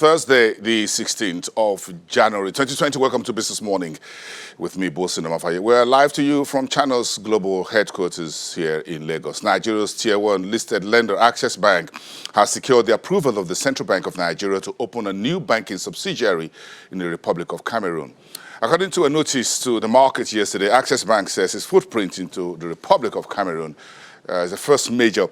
Thursday, the 16th of January, 2020. Welcome to Business Morning with me, Bosin Amafaye. We're live to you from Channel's global headquarters here in Lagos. Nigeria's Tier 1 listed lender, Access Bank, has secured the approval of the Central Bank of Nigeria to open a new banking subsidiary in the Republic of Cameroon. According to a notice to the market yesterday, Access Bank says its footprint into the Republic of Cameroon is the first major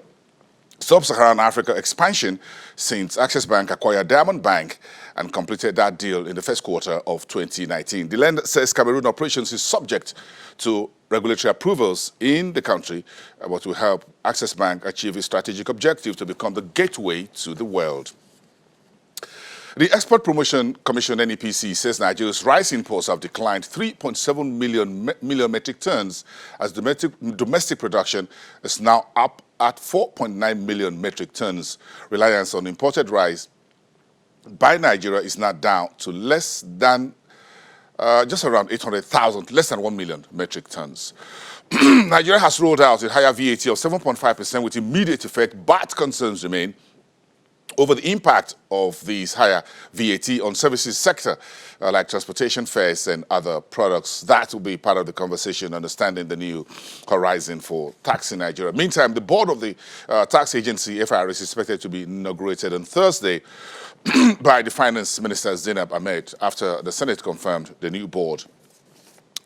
Sub-Saharan Africa expansion since Access Bank acquired Diamond Bank and completed that deal in the first quarter of 2019. The lender says Cameroon operations is subject to regulatory approvals in the country, but will help Access Bank achieve its strategic objective to become the gateway to the world. The Export Promotion Commission, NEPC, says Nigeria's rice imports have declined 3.7 million metric tons as domestic production is now up at 4.9 million metric tons. Reliance on imported rice by Nigeria is now down to less than just around 800,000, less than 1 million metric tons. Nigeria has rolled out a higher VAT of 7.5% with immediate effect, but concerns remain over the impact of these higher VAT on services sector, like transportation fares and other products. That will be part of the conversation, understanding the new horizon for tax in Nigeria. Meantime, the board of the tax agency, FIR, is expected to be inaugurated on Thursday by the Finance Minister, Zainab Ahmed, after the Senate confirmed the new board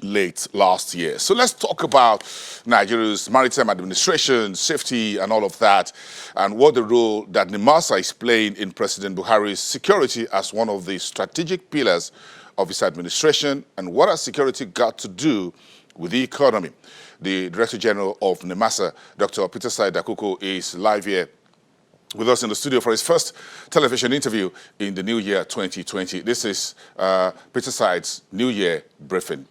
late last year. So let's talk about Nigeria's maritime administration, safety, and all of that, and what the role that NIMASA is playing in President Buhari's security as one of the strategic pillars of his administration, and what has security got to do with the economy. The Director General of NIMASA, Dr. Peterside Dakuku, is live here with us in the studio for his first television interview in the new year 2020. This is Peterside's New Year briefing.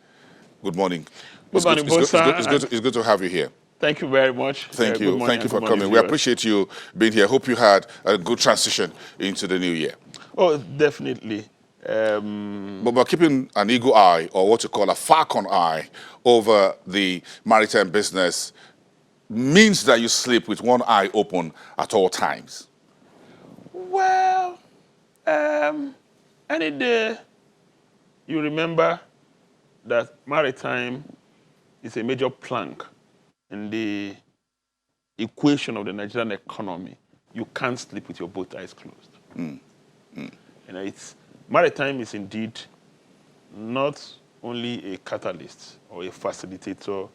Good morning. Good morning, Bosa. It's good to have you here. Thank you very much. Thank you. Thank you for coming. We appreciate you being here. Hope you had a good transition into the new year. Oh, definitely. But keeping an eagle eye, or what you call a falcon eye, over the maritime business means that you sleep with one eye open at all times. Well, any day you remember that maritime is a major plank in the equation of the Nigerian economy, you can't sleep with your both eyes closed. Maritime is indeed not only a catalyst or a facilitator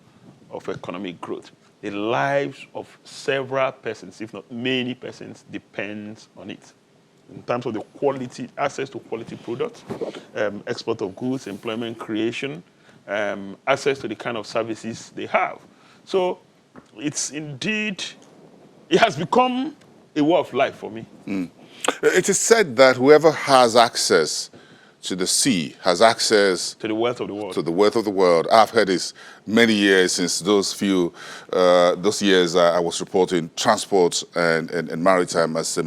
of economic growth. The lives of several persons, if not many persons, depends on it. In terms of the quality, access to quality products, export of goods, employment creation, access to the kind of services they have. So it's indeed, it has become a way of life for me. It is said that whoever has access to the sea has access to the wealth of the world. To the wealth of the world. I've heard this many years since those years I was reporting transport and maritime as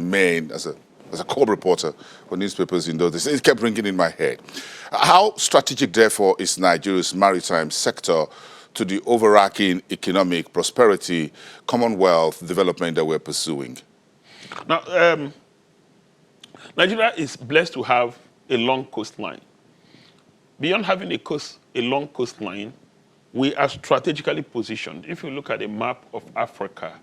a core reporter for newspapers in those days. It kept ringing in my head. How strategic, therefore, is Nigeria's maritime sector to the overarching economic prosperity, commonwealth development that we're pursuing? Now, Nigeria is blessed to have a long coastline. Beyond having a long coastline, we are strategically positioned. If you look at a map of Africa,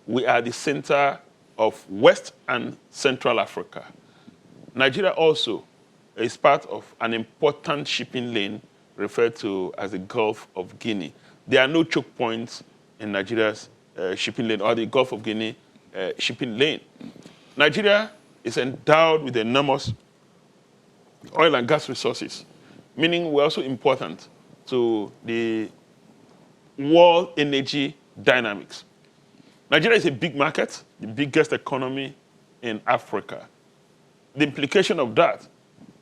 we are the center of West and Central Africa. Nigeria also is part of an important shipping lane referred to as the Gulf of Guinea. There are no choke points in Nigeria's shipping lane or the Gulf of Guinea shipping lane. Nigeria is endowed with enormous oil and gas resources, meaning we're also important to the world energy dynamics. Nigeria is a big market, the biggest economy in Africa. The implication of that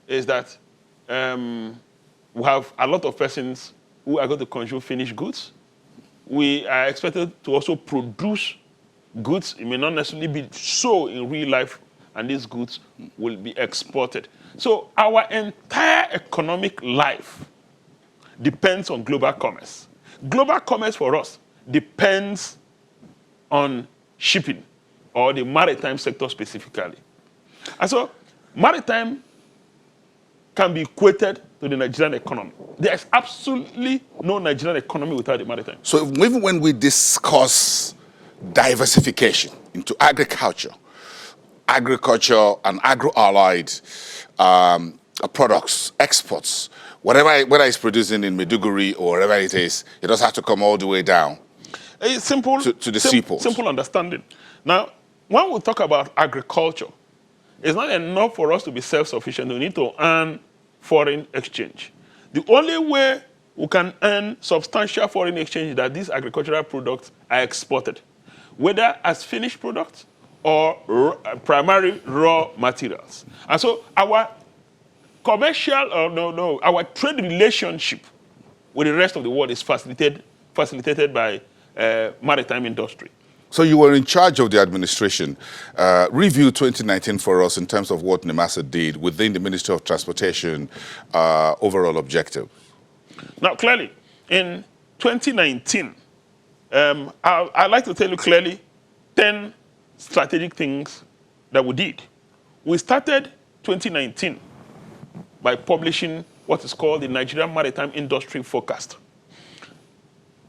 is that we have a lot of persons who are going to consume finished goods. We are expected to also produce goods. It may not necessarily be so in real life, and these goods will be exported. So our entire economic life depends on global commerce. Global commerce for us depends on shipping, or the maritime sector specifically. And so Maritime can be equated to the Nigerian economy. There is absolutely no Nigerian economy without the maritime. So even when we discuss diversification into agriculture and agro-allied products, exports, whether it's producing in Maiduguri or wherever it is, it doesn't have to come all the way down It's simple, to the seaport. Simple understanding. Now, when we talk about agriculture, it's not enough for us to be self-sufficient. We need to earn foreign exchange. The only way we can earn substantial foreign exchange is that these agricultural products are exported, whether as finished products or primary raw materials. And so our commercial, our trade relationship with the rest of the world is facilitated by maritime industry. So you were in charge of the administration. Review 2019 for us in terms of what NIMASA did within the Ministry of Transportation overall objective. Now, clearly, in 2019, I'd like to tell you clearly 10 strategic things that we did. We started 2019 by publishing what is called the Nigerian Maritime Industry Forecast.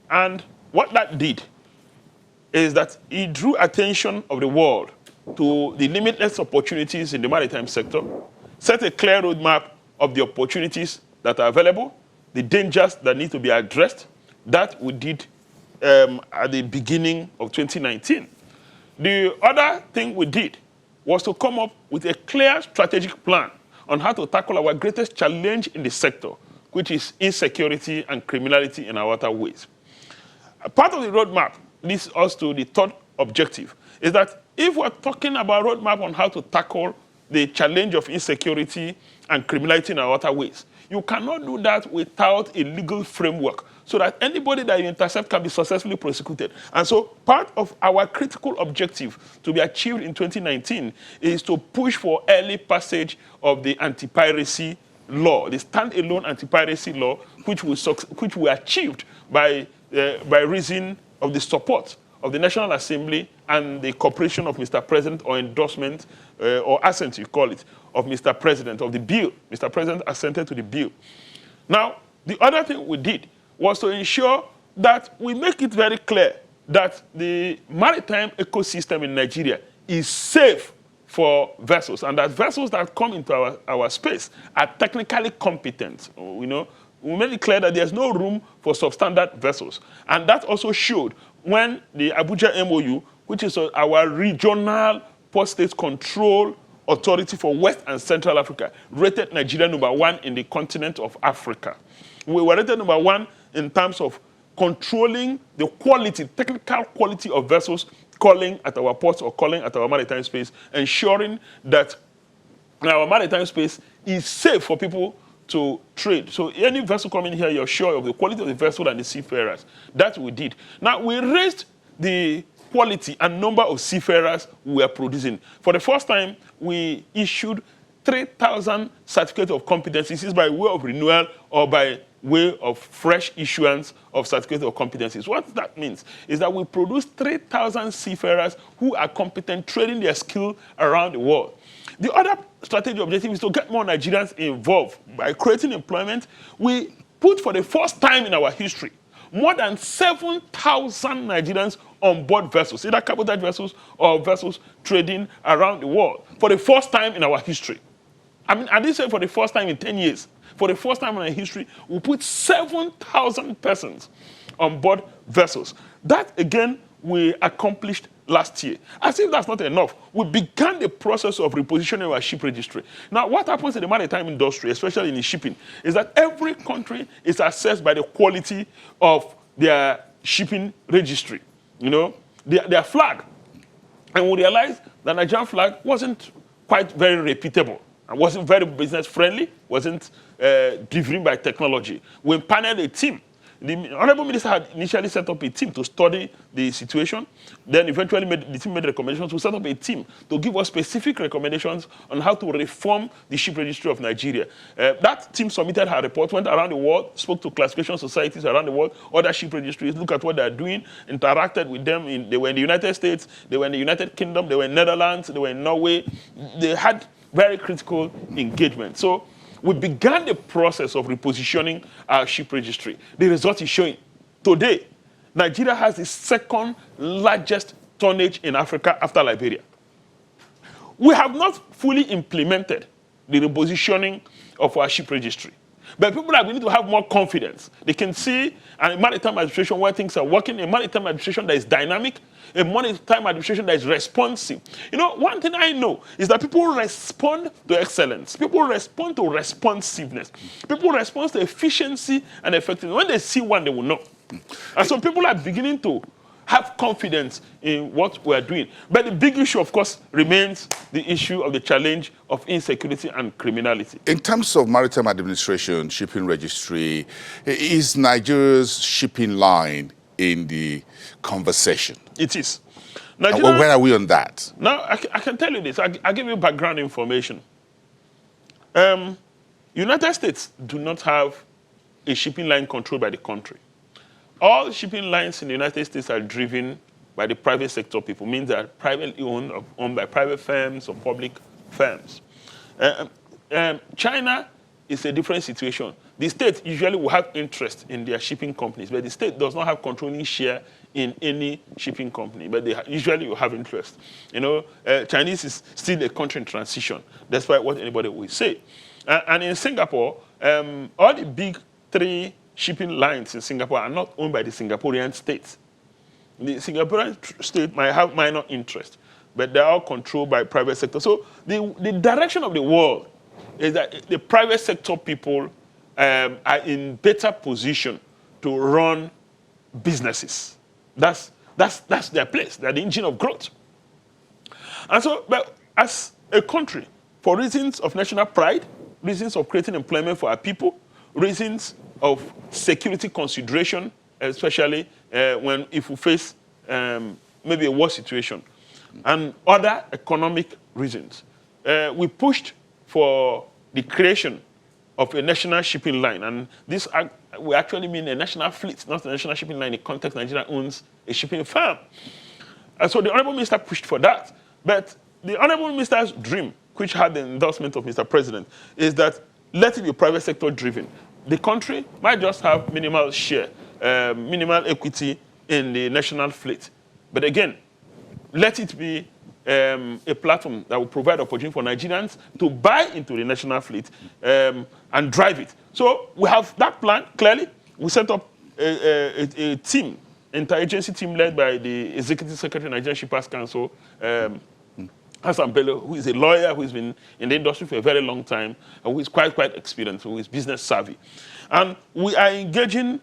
And what that did is that it drew attention of the world to the limitless opportunities in the maritime sector, set a clear roadmap of the opportunities that are available, the dangers that need to be addressed. That we did at the beginning of 2019. The other thing we did was to come up with a clear strategic plan on how to tackle our greatest challenge in the sector, which is insecurity and criminality in our waterways. Part of the roadmap leads us to the third objective, is that if we're talking about roadmap on how to tackle the challenge of insecurity and criminality in our waterways, you cannot do that without a legal framework so that anybody that you intercept can be successfully prosecuted. And so part of our critical objective to be achieved in 2019 is to push for early passage of the anti-piracy law, the standalone anti-piracy law, which we achieved by reason of the support of the National Assembly and the cooperation of Mr. President, or endorsement, or assent, you call it, of Mr. President, of the bill. Mr. President assented to the bill. Now, the other thing we did was to ensure that we make it very clear that the maritime ecosystem in Nigeria is safe for vessels, and that vessels that come into our space are technically competent. We made it clear that there's no room for substandard vessels. And that also showed when the Abuja MOU, which is our regional port state control authority for West and Central Africa, rated Nigeria #1 in the continent of Africa. We were rated #1 in terms of controlling the quality, technical quality of vessels calling at our ports or calling at our maritime space, ensuring that our maritime space is safe for people to trade. So any vessel coming here, you're sure of the quality of the vessel and the seafarers. That we did. Now, we raised the quality and number of seafarers we are producing. For the first time, we issued 3,000 certificates of competencies by way of renewal or by way of fresh issuance of certificates of competencies. What that means is that we produce 3,000 seafarers who are competent, trading their skill around the world. The other strategic objective is to get more Nigerians involved. By creating employment, we put for the first time in our history more than 7,000 Nigerians on board vessels, either cabotage vessels or vessels trading around the world, for the first time in our history. I mean, I didn't say for the first time in 10 years. For the first time in our history, we put 7,000 persons on board vessels. That, again, we accomplished last year. As if that's not enough, we began the process of repositioning our ship registry. Now, what happens in the maritime industry, especially in the shipping, is that every country is assessed by the quality of their shipping registry, their flag. And we realized that Nigerian flag wasn't quite very reputable, and wasn't very business friendly, wasn't driven by technology. We paneled a team. The Honorable Minister had initially set up a team to study the situation. Then eventually the team made recommendations to set up a team to give us specific recommendations on how to reform the ship registry of Nigeria. That team submitted her report, went around the world, spoke to classification societies around the world, other ship registries, looked at what they're doing, interacted with them. They were in the United States, they were in the United Kingdom, they were in Netherlands, they were in Norway. They had very critical engagement. So we began the process of repositioning our ship registry. The result is showing. Today, Nigeria has the second largest tonnage in Africa after Liberia. We have not fully implemented the repositioning of our ship registry. But people are beginning to have more confidence. They can see a maritime administration where things are working, a maritime administration that is dynamic, a maritime administration that is responsive. You know, one thing I know is that people respond to excellence. People respond to responsiveness. People respond to efficiency and effectiveness. When they see one, they will know. And so people are beginning to have confidence in what we're doing. But the big issue, of course, remains the issue of the challenge of insecurity and criminality. In terms of maritime administration, shipping registry, is Nigeria's shipping line in the conversation? It is. Nigeria, where are we on that? Now, I can tell you this. I'll give you background information. United States do not have a shipping line controlled by the country. All shipping lines in the United States are driven by the private sector people, means they are privately owned or owned by private firms or public firms. China is a different situation. The state usually will have interest in their shipping companies, but the state does not have controlling share in any shipping company, but they usually will have interest. You know, Chinese is still a country in transition, despite what anybody will say. And in Singapore, all the big three shipping lines in Singapore are not owned by the Singaporean state. The Singaporean state might have minor interest, but they're all controlled by private sector. So the direction of the world is that the private sector people are in better position to run businesses. That's their place. They're the engine of growth. And so, but as a country, for reasons of national pride, reasons of creating employment for our people, reasons of security consideration, especially if we face maybe a war situation, and other economic reasons. We pushed for the creation of a national shipping line, and this we actually mean a national fleet, not a national shipping line in the context Nigeria owns a shipping firm. And so the Honorable Minister pushed for that. But the Honorable Minister's dream, which had the endorsement of Mr. President, is that let it be private sector driven. The country might just have minimal share, minimal equity in the national fleet. But again, let it be a platform that will provide opportunity for Nigerians to buy into the national fleet and drive it. So we have that plan, clearly. We set up a team, interagency team led by the Executive Secretary of Nigerian Shippers Council, Hassan Bello, who is a lawyer who's been in the industry for a very long time, and who is quite experienced, who is business savvy. And we are engaging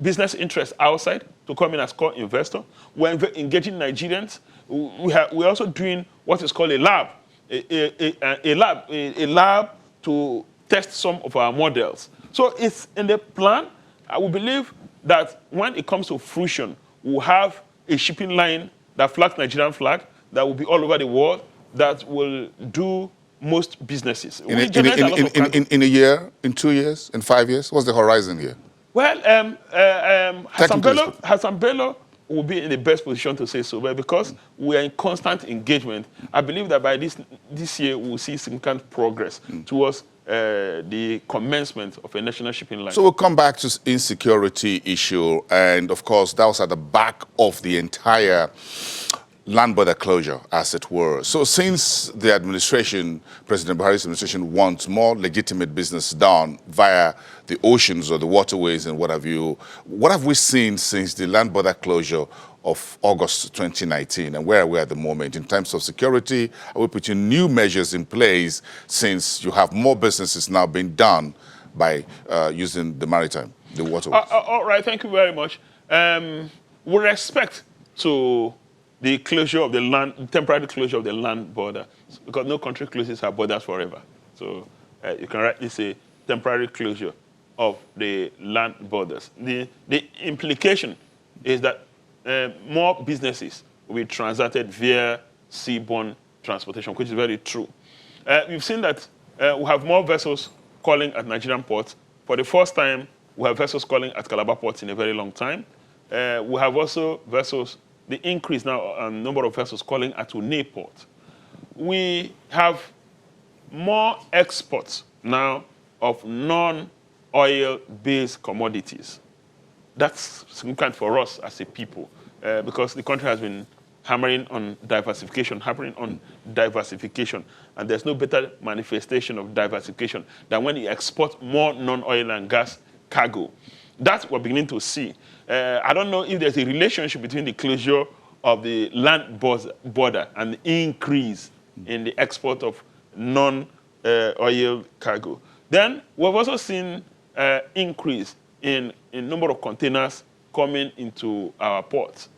business interests outside to come in as core investor. We're engaging Nigerians. We're also doing what is called a lab, a lab to test some of our models. So it's in the plan. I will believe that when it comes to fruition, we'll have a shipping line that flags Nigerian flag, that will be all over the world, that will do most businesses. In a year, in 2 years, in 5 years? What's the horizon here? Well, Hassan Bello will be in the best position to say so, but because we are in constant engagement, I believe that by this year we'll see significant progress towards the commencement of a national shipping line. So we'll come back to insecurity issue, and of course that was at the back of the entire land border closure, as it were. So since the administration, President Buhari's administration, wants more legitimate business done via the oceans or the waterways and what have you, what have we seen since the land border closure of August 2019, and where are we at the moment in terms of security? Are we putting new measures in place since you have more businesses now being done by using the maritime, the waterways? All right, thank you very much. With respect to the closure of the land, temporary closure of the land border, because no country closes her borders forever. So you can rightly say temporary closure of the land borders. The implication is that more businesses will be transacted via seaborne transportation, which is very true. We've seen that we have more vessels calling at Nigerian ports. For the first time, we have vessels calling at Calabar ports in a very long time. We have also vessels, the increase now on number of vessels calling at Une port. we have more exports now of non-oil-based commodities. That's significant for us as a people because the country has been hammering on diversification, and there's no better manifestation of diversification than when you export more non-oil and gas cargo. That we're beginning to see. I don't know if there's a relationship between the closure of the land border and the increase in the export of non-oil cargo. Then we've also seen increase in number of containers coming into our ports.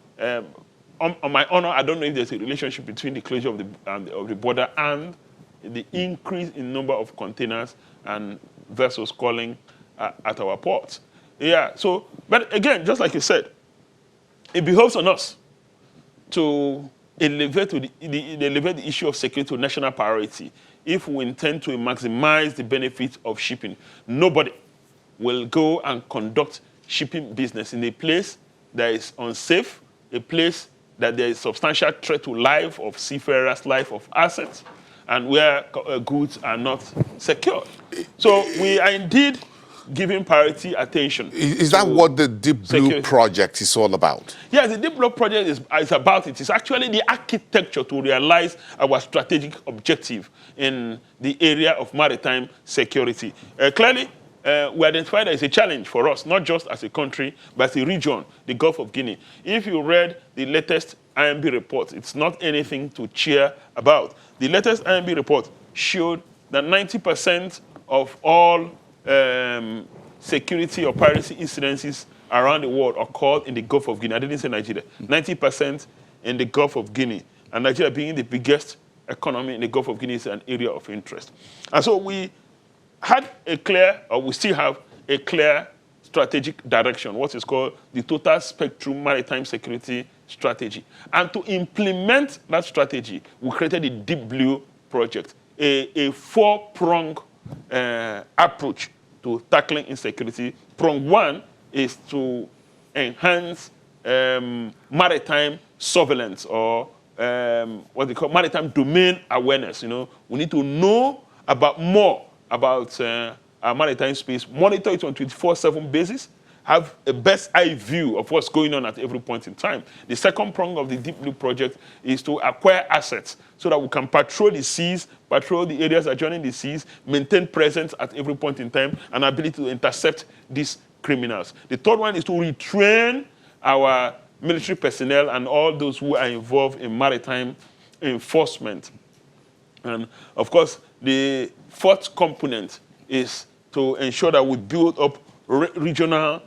On my honor, I don't know if there's a relationship between the closure of the border and the increase in number of containers and vessels calling at our ports. Yeah, so, but again, just like you said, it behoves on us to elevate the issue of security to national priority if we intend to maximize the benefits of shipping. Nobody will go and conduct shipping business in a place that is unsafe, a place that there is substantial threat to life of seafarers, life of assets, and where goods are not secured. So we are indeed giving priority attention. Is that what the Deep Blue project is all about? Yes, the Deep Blue project is about it. It's actually the architecture to realize our strategic objective in the area of maritime security. Clearly, we identified as a challenge for us, not just as a country, but as a region, the Gulf of Guinea. If you read the latest IMB report, it's not anything to cheer about. The latest IMB report showed that 90% of all security or piracy incidences around the world occurred in the Gulf of Guinea. I didn't say Nigeria. 90% in the Gulf of Guinea. And Nigeria being the biggest economy in the Gulf of Guinea is an area of interest. And so we had a clear, or we still have a clear strategic direction, what is called the Total Spectrum Maritime Security Strategy. And to implement that strategy, we created the Deep Blue project, a four-pronged approach to tackling insecurity. Prong one is to enhance maritime surveillance or what they call maritime domain awareness. You know, we need to know more about our maritime space, monitor it on 24/7 basis, have a best eye view of what's going on at every point in time. The second prong of the Deep Blue project is to acquire assets so that we can patrol the seas, patrol the areas adjoining the seas, maintain presence at every point in time, and ability to intercept these criminals. The third one is to retrain our military personnel and all those who are involved in maritime enforcement. And of course, the fourth component is to ensure that we build up regional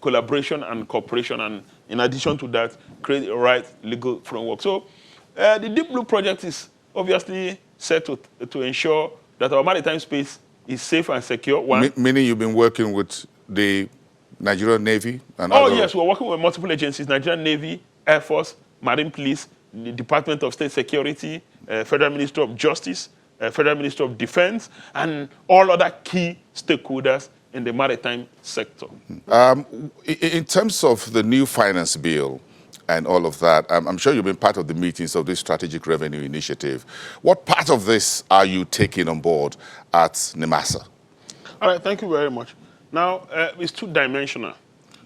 collaboration and cooperation, and in addition to that, create a right legal framework. So the Deep Blue project is obviously set to ensure that our maritime space is safe and secure. Meaning you've been working with the Nigerian Navy? And yes, we're working with multiple agencies, Nigerian Navy, Air Force, Marine Police, the Department of State Security, Federal Ministry of Justice, Federal Ministry of Defense, and all other key stakeholders in the maritime sector. In terms of the new finance bill and all of that, I'm sure you've been part of the meetings of this strategic revenue initiative. What part of this are you taking on board at NIMASA? All right, thank you very much. Now, it's two-dimensional.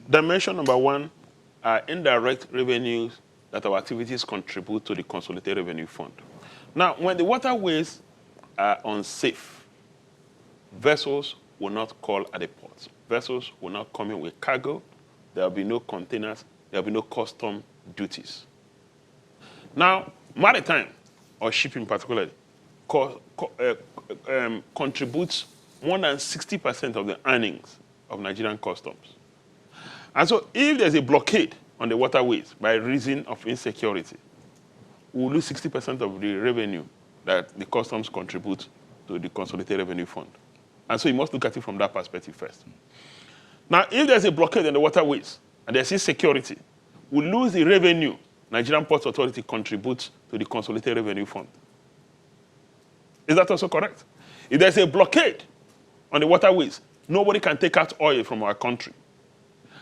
Dimension number one are indirect revenues that our activities contribute to the Consolidated Revenue Fund. Now, when the waterways are unsafe, vessels will not call at the ports. Vessels will not come in with cargo. There will be no containers. There will be no custom duties. Now, maritime, or shipping particularly, contributes more than 60% of the earnings of Nigerian customs. And so if there's a blockade on the waterways by reason of insecurity, we'll lose 60% of the revenue that the customs contribute to the Consolidated Revenue Fund. And so you must look at it from that perspective first. Now, if there's a blockade on the waterways and there's insecurity, we lose the revenue Nigerian Ports Authority contributes to the Consolidated Revenue Fund. Is that also correct? If there's a blockade on the waterways, nobody can take out oil from our country.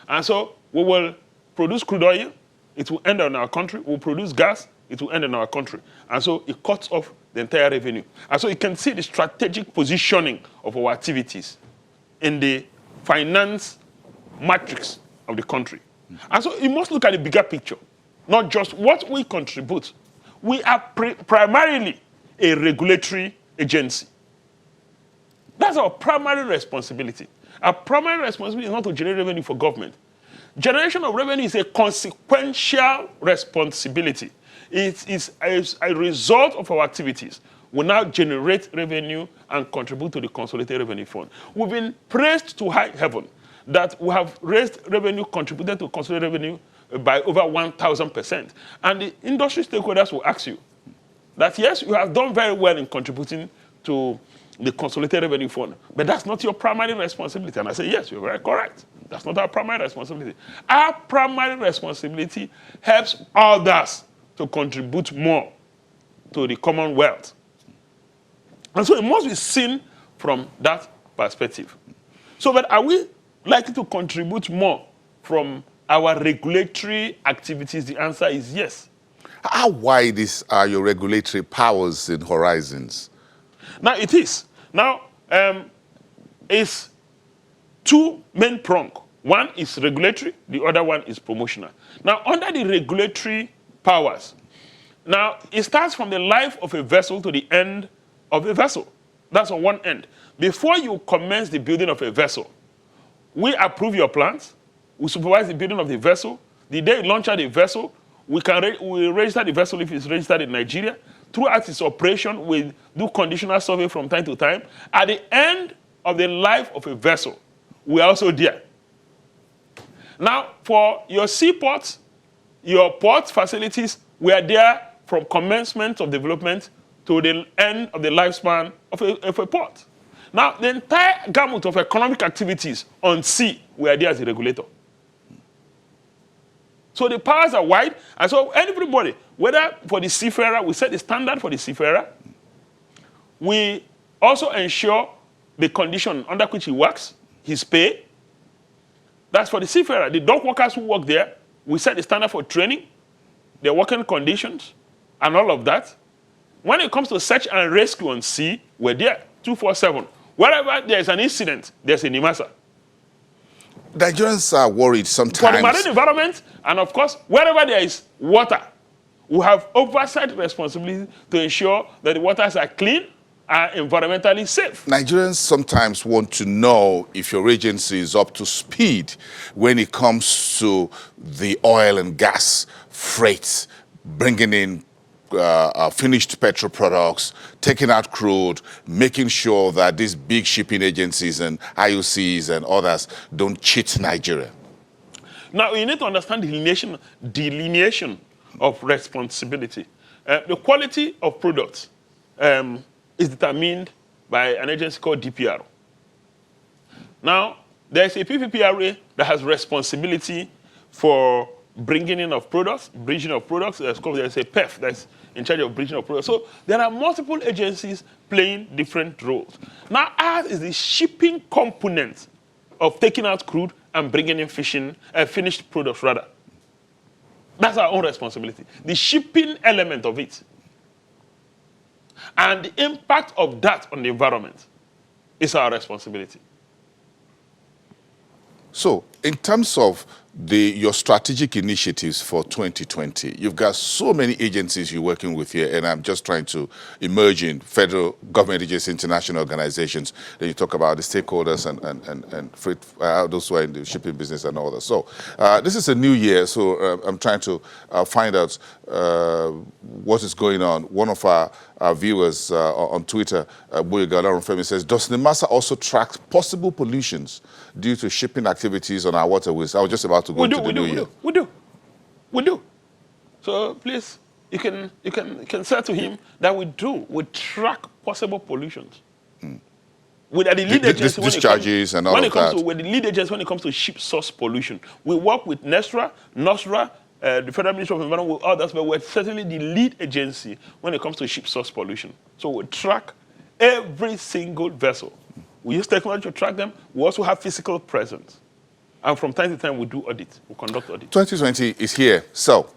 And so we will produce crude oil, it will end on our country. We'll produce gas, it will end in our country. And so it cuts off the entire revenue. And so you can see the strategic positioning of our activities in the finance matrix of the country. And so you must look at the bigger picture, not just what we contribute. We are primarily a regulatory agency. That's our primary responsibility. Our primary responsibility is not to generate revenue for government. Generation of revenue is a consequential responsibility. It is a result of our activities. We now generate revenue and contribute to the Consolidated Revenue Fund. We've been praised to high heaven that we have raised revenue, contributed to consolidated revenue by over 1,000%. And the industry stakeholders will ask you that, yes, you have done very well in contributing to the Consolidated Revenue Fund, but that's not your primary responsibility. And I say, yes, you're very correct. That's not our primary responsibility. Our primary responsibility helps others to contribute more to the commonwealth. And so it must be seen from that perspective. So, but are we likely to contribute more from our regulatory activities? The answer is yes. How wide are your regulatory powers and horizons? Now, it is. Now, it's two main prongs. One is regulatory, the other one is promotional. Now, under the regulatory powers, now it starts from the life of a vessel to the end of a vessel. That's on one end. Before you commence the building of a vessel, we approve your plans, we supervise the building of the vessel. The day you launch out the vessel, we register the vessel if it's registered in Nigeria. Throughout its operation, we do conditional survey from time to time. At the end of the life of a vessel, we are also there. Now, for your seaports, your port facilities, we are there from commencement of development to the end of the lifespan of a port. Now, the entire gamut of economic activities on sea, we are there as a regulator. So the powers are wide, and so everybody, whether for the seafarer, we set the standard for the seafarer. We also ensure the condition under which he works, his pay. That's for the seafarer. The dock workers who work there, we set the standard for training, their working conditions, and all of that. When it comes to search and rescue on sea, we're there 24/7. Wherever there's an incident, there's a NIMASA. Nigerians are worried sometimes. For the marine environment, and of course, wherever there is water, we have oversight responsibility to ensure that the waters are clean and environmentally safe. Nigerians sometimes want to know if your agency is up to speed when it comes to the oil and gas freight, bringing in finished petrol products, taking out crude, making sure that these big shipping agencies and IOCs and others don't cheat Nigeria. Now, you need to understand the delineation of responsibility. The quality of products is determined by an agency called DPR. Now, there's a PPPRA that has responsibility for bringing in of products, bridging of products. There's a PEF that's in charge of bridging of products. So there are multiple agencies playing different roles. Now, ours is the shipping component of taking out crude and bringing in finished products, rather. That's our own responsibility. The shipping element of it and the impact of that on the environment is our responsibility. So, in terms of your strategic initiatives for 2020, you've got so many agencies you're working with here, and I'm just trying to emerge in federal government agencies, international organizations. Then you talk about the stakeholders and freight, those who are in the shipping business and all that. So, this is a new year, so I'm trying to find out what is going on. One of our viewers on Twitter, Boyega Larunfemi, says, does NIMASA also track possible pollutions due to shipping activities on our waterways? I was just about to go into the new year. We do. So please, you can say to him that we do. We track possible pollutions. With the lead agency discharges and all of that. With the lead agency when it comes to ship source pollution, we work with NESRA, the Federal Ministry of Environment, with others, but we're certainly the lead agency when it comes to ship source pollution. So we track every single vessel. We use technology to track them. We also have physical presence. And from time to time, we do audit. We conduct audit. 2020 is here. So,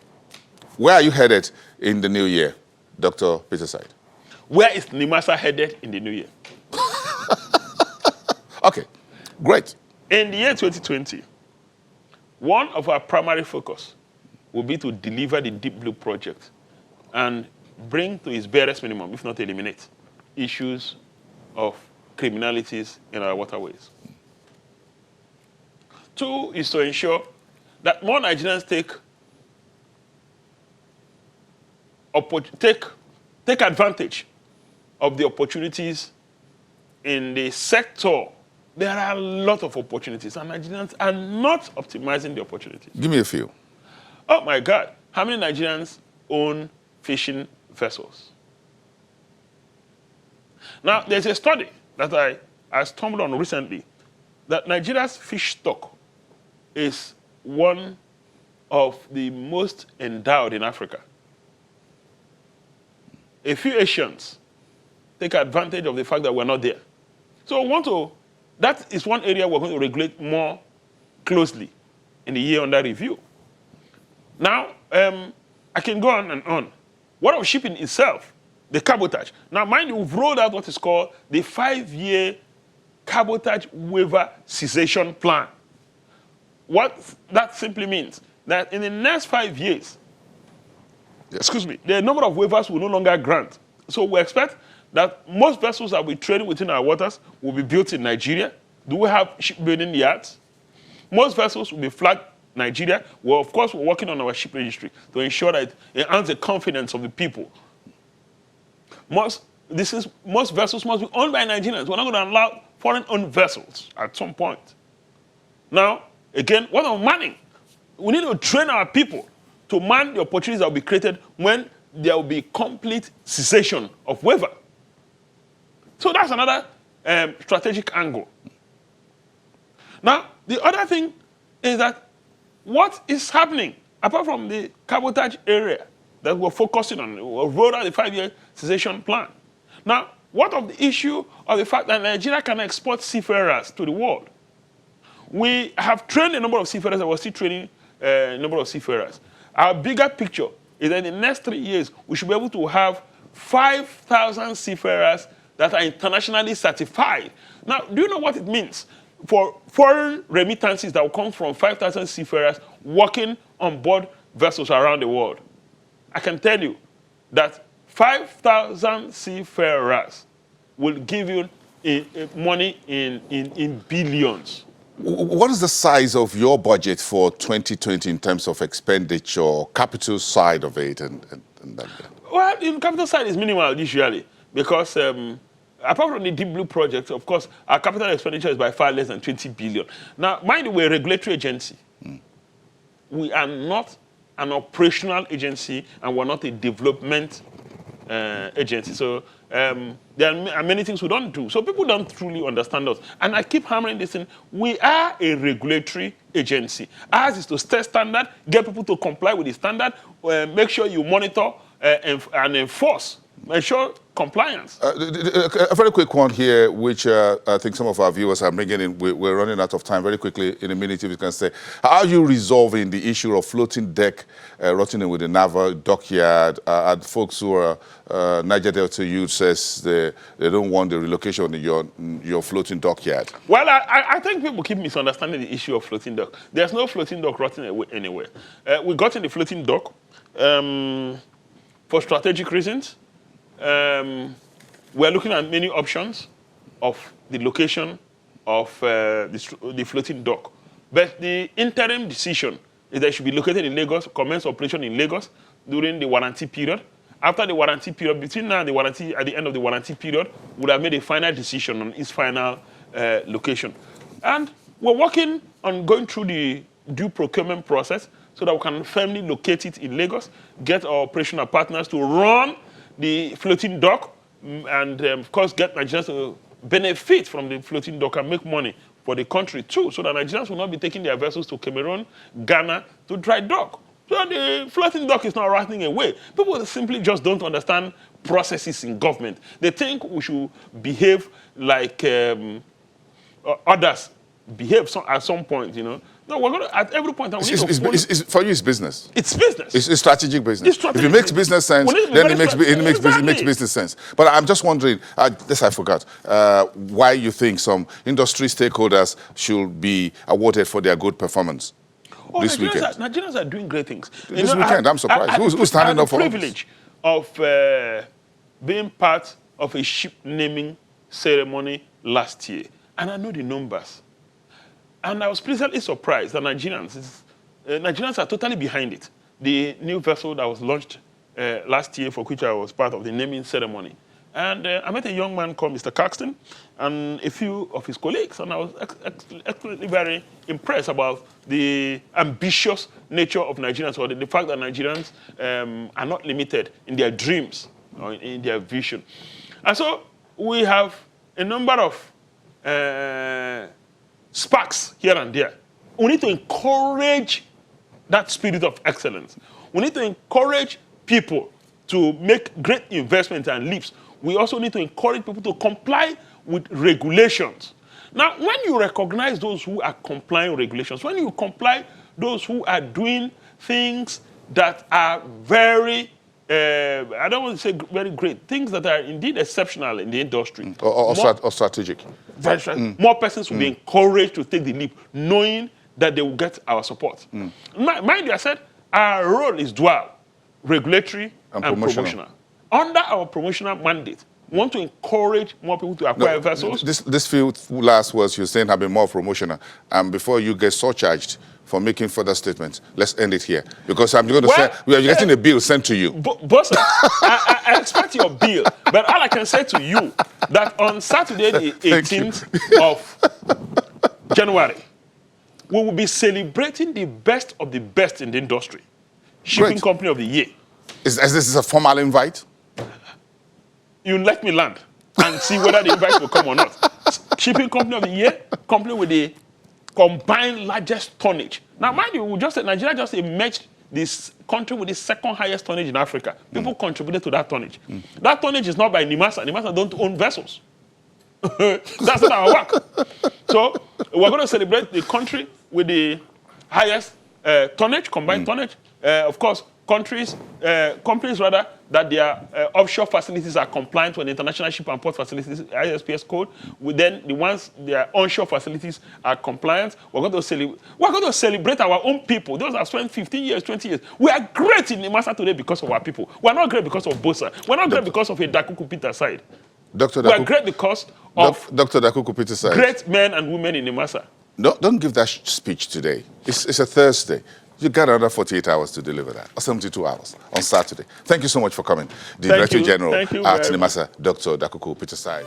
Where are you headed in the new year, Dr. Peterside? Where is NIMASA headed in the new year? Okay, great. In the year 2020, one of our primary focus will be to deliver the Deep Blue project and bring to its barest minimum, if not eliminate, issues of criminalities in our waterways. 2 is to ensure that more Nigerians take advantage of the opportunities in the sector. There are a lot of opportunities, and Nigerians are not optimizing the opportunities. Give me a few. Oh my God, how many Nigerians own fishing vessels? Now, there's a study that I stumbled on recently that Nigeria's fish stock is one of the most endowed in Africa. A few Asians take advantage of the fact that we're not there. So that is one area we're going to regulate more closely in the year under review. Now, I can go on and on. What of shipping itself? The cabotage. Now, mind you, we've rolled out what is called the 5-year cabotage waiver cessation plan. What that simply means that in the next 5 years, the number of waivers will no longer grant. So we expect that most vessels that we trade within our waters will be built in Nigeria. Do we have shipbuilding yards? Most vessels will be flagged Nigeria. Well, of course, we're working on our ship registry to ensure that it earns the confidence of the people. Most vessels must be owned by Nigerians. We're not going to allow foreign-owned vessels at some point. Now, again, what of manning? We need to train our people to man the opportunities that will be created when there will be complete cessation of waiver. So that's another strategic angle. Now, the other thing is that what is happening, apart from the cabotage area that we're focusing on, we'll roll out the 5-year cessation plan. Now, what of the issue of the fact that Nigeria can export seafarers to the world? We have trained a number of seafarers, and we're still training a number of seafarers. Our bigger picture is that in the next 3 years, we should be able to have 5,000 seafarers that are internationally certified. Now, do you know what it means for foreign remittances that will come from 5,000 seafarers working on board vessels around the world? I can tell you that 5,000 seafarers will give you money in billions. What is the size of your budget for 2020 in terms of expenditure, capital side of it, and that? Well, the capital side is minimal usually because apart from the Deep Blue project, of course, our capital expenditure is by far less than 20 billion. Now, mind you, we're a regulatory agency. We are not an operational agency, and we're not a development agency. So there are many things we don't do. So people don't truly understand us. And I keep hammering this in. We are a regulatory agency. Ours is to set standard, get people to comply with the standard, make sure you monitor and enforce, ensure compliance. A very quick one here, which I think some of our viewers are bringing in. We're running out of time. Very quickly, in a minute, if you can say, how are you resolving the issue of floating deck rotting with the naval dockyard? And folks who are Niger Delta youth says they don't want the relocation of your floating dockyard. Well, I think people keep misunderstanding the issue of floating dock. There's no floating dock rotting anywhere. We got in the floating dock for strategic reasons. We're looking at many options of the location of the floating dock. But the interim decision is that it should be located in Lagos, commence operation in Lagos during the warranty period. After the warranty period, between now and the warranty, at the end of the warranty period, we'll have made a final decision on its final location. And we're working on going through the due procurement process so that we can firmly locate it in Lagos, get our operational partners to run the floating dock, and of course get Nigerians to benefit from the floating dock and make money for the country too, so that Nigerians will not be taking their vessels to Cameroon, Ghana to dry dock. So the floating dock is not rotting away. People simply just don't understand processes in government. They think we should behave like others behave at some point, you know. No, we're going to, at every point, for you, it's business. It's business. It's strategic business. If it makes business sense, then it makes business sense. But I'm just wondering, this I forgot, why you think some industry stakeholders should be awarded for their good performance this weekend. Nigerians are doing great things. This weekend, I'm surprised. Who's standing up for us? I had the privilege of being part of a ship naming ceremony last year, and I know the numbers. And I was pleasantly surprised that Nigerians are totally behind it. The new vessel that was launched last year, for which I was part of the naming ceremony. And I met a young man called Mr. Caxton and a few of his colleagues, and I was absolutely very impressed about the ambitious nature of Nigerians, or the fact that Nigerians are not limited in their dreams or in their vision. And so we have a number of sparks here and there. We need to encourage that spirit of excellence. We need to encourage people to make great investments and leaps. We also need to encourage people to comply with regulations. Now, when you recognize those who are complying with regulations, when you comply those who are doing things that are very, I don't want to say very great, things that are indeed exceptional in the industry. Or strategic. Very strategic. More persons will be encouraged to take the leap, knowing that they will get our support. Mind you, I said our role is dual, regulatory and promotional. Under our promotional mandate, we want to encourage more people to acquire vessels. This few last words you're saying have been more promotional. And before you get surcharged for making further statements, let's end it here. Because I'm going to say, you're getting a bill sent to you. Boss, I expect your bill. But all I can say to you, that on Saturday, the 18th of January, we will be celebrating the best of the best in the industry. Shipping Company of the Year. Is this a formal invite? You let me land and see whether the invite will come or not. Shipping Company of the Year, company with the combined largest tonnage. Now, mind you, we just said Nigeria just emerged this country with the second highest tonnage in Africa. People contributed to that tonnage. That tonnage is not by NIMASA. NIMASA don't own vessels. That's not our work. So we're going to celebrate the country with the highest tonnage, combined tonnage. Of course, companies rather, that their offshore facilities are compliant with the International Ship and Port Facilities ISPS code. Then their onshore facilities are compliant. We're going to celebrate our own people. Those have spent 15 years, 20 years. We are great in NIMASA today because of our people. We're not great because of Bosa. We're not great because of a Dakuku Peterside. We are great because of Dr. Dakuku Peterside. Great men and women in NIMASA. No, don't give that speech today. It's a Thursday. You got another 48 hours to deliver that, or 72 hours on Saturday. Thank you so much for coming. The Director General at NIMASA, Dr. Dakuku Peterside.